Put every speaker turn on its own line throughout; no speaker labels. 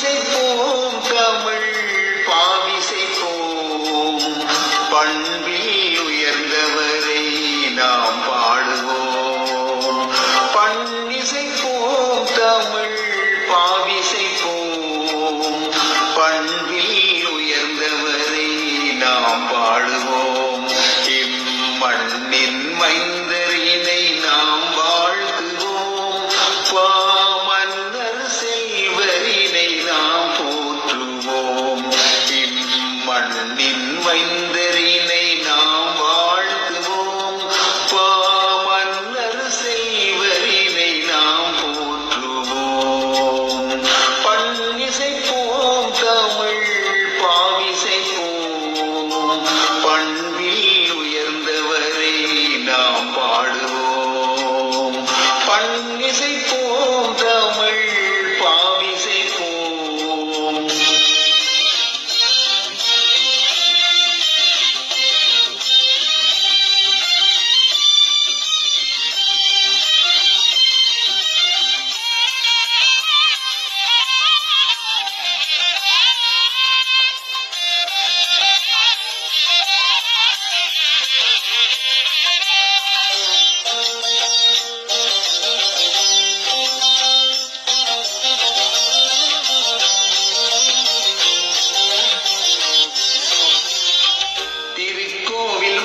பண்ணிசைப்போம் தமிழ் பாவிசைப்போம், பண்பில் உயர்ந்தவரை நாம் பாடுவோம். பண்ணிசைப்போம் தமிழ் பாவிசைப்போம், பண்பில் உயர்ந்தவரை நாம் பாடுவோம். இம்மண்ணின் மைந்தரினை நாம் வாழ்த்துவோம், பாமன்னர் செல்வரினை நாம் போற்றுவோம். இம்மண்ணின் மைந்தரினை நாம் வாழ்த்துவோம், பாமன்னர் செல்வரினை நாம் போற்றுவோம். பண்ணிசைப்போம் தமிழ் பாவிசைப்போம், பண்பில் உயர்ந்தவரை நாம் பாடுவோம். பண்ணிசைப்போம் தமிழ் பாவிசைப்போம்.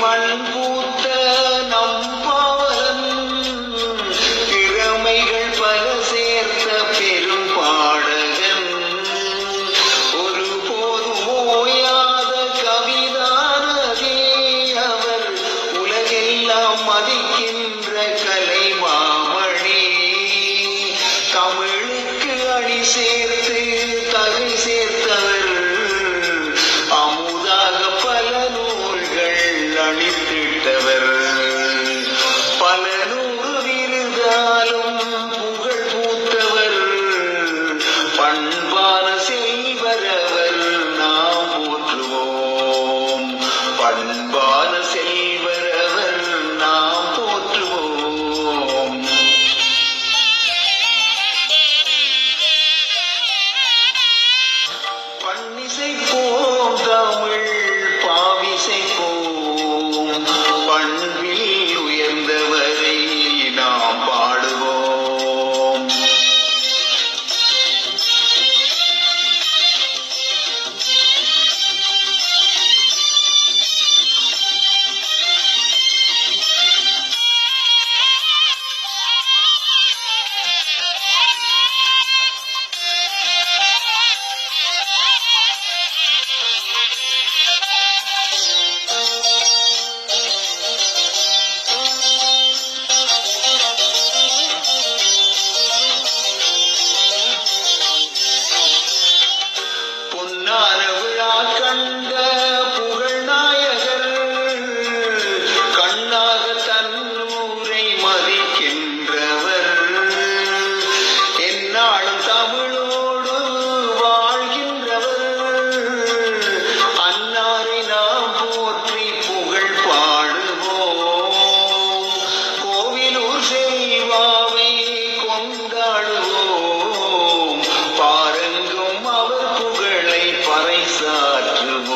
மண் பூத்த நம் பாவலன், திறமைகள் பல சேர்த்த பெரும் பாடகன், ஒருபோதும் ஓயாத கவிதானதே அவர், உலகெல்லாம் மதிக்கின்ற கலைமாமணி, தமிழுக்கு அணி சேர்த்து தகை சேர்த்தவர், அமுதாக பல நூல்கள் அளித்திட்டவர், பல நூறு விருதாலும் புகழ் பூத்தவர், பண்பான செல்வரவர் நாம் போற்றுவோம். பண்பான செல்வரவர் நாம் போற்றுவோம். பண்ணிசைப்போம் தமிழ் பாவிசைப்போம், பண்பில் உயர்ந்தவரை நாம் பாடுவோம். பொன்னான விழா கண்ட புகழ் நாயகர், கண்ணாக தன்னூரை மதிக்கின்றவர், எந்நாளும் தமிழோடு வாழ்கின்றவர், அன்னாரை நாம் போற்றி புகழ் பாடுவோம். கோவிலூர் செல்வாவை கொண்டாடுவோம், பாரங்கும் அவர் புகழை பறைசாற்றுவோம்.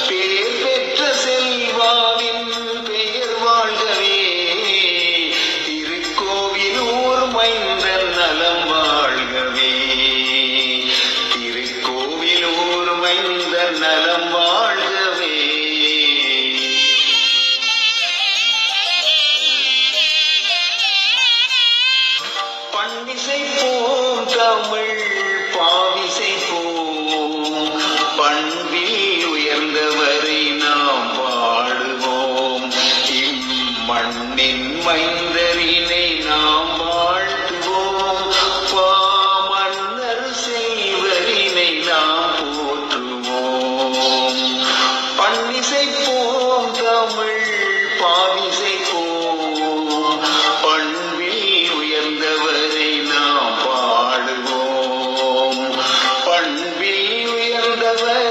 பேர் பெற்ற செல்வாவின் பெயர் வாழ்கவே, திருக்கோவிலூர் மைந்தன் நலம் வாழ்கவே, திருக்கோவிலூர் மைந்தன் நலம் வாழ்கவே. பண்ணிசைப்போம் தமிழ் பாவிசைப்போம், பண்பில் உயர்ந்தவரை நாம் பாடுவோம். இம்மண்ணின் மைந்தரினை நாம் வாழ்த்துவோம், பாமன்னர் செல்வரினை நாம் போற்றுவோம். பண்ணிசைப்போம் தமிழ் பாவிசைப்போம், பண்பில் உயர்ந்தவரை நாம் பாடுவோம். பண்பில் உயர்ந்தவர்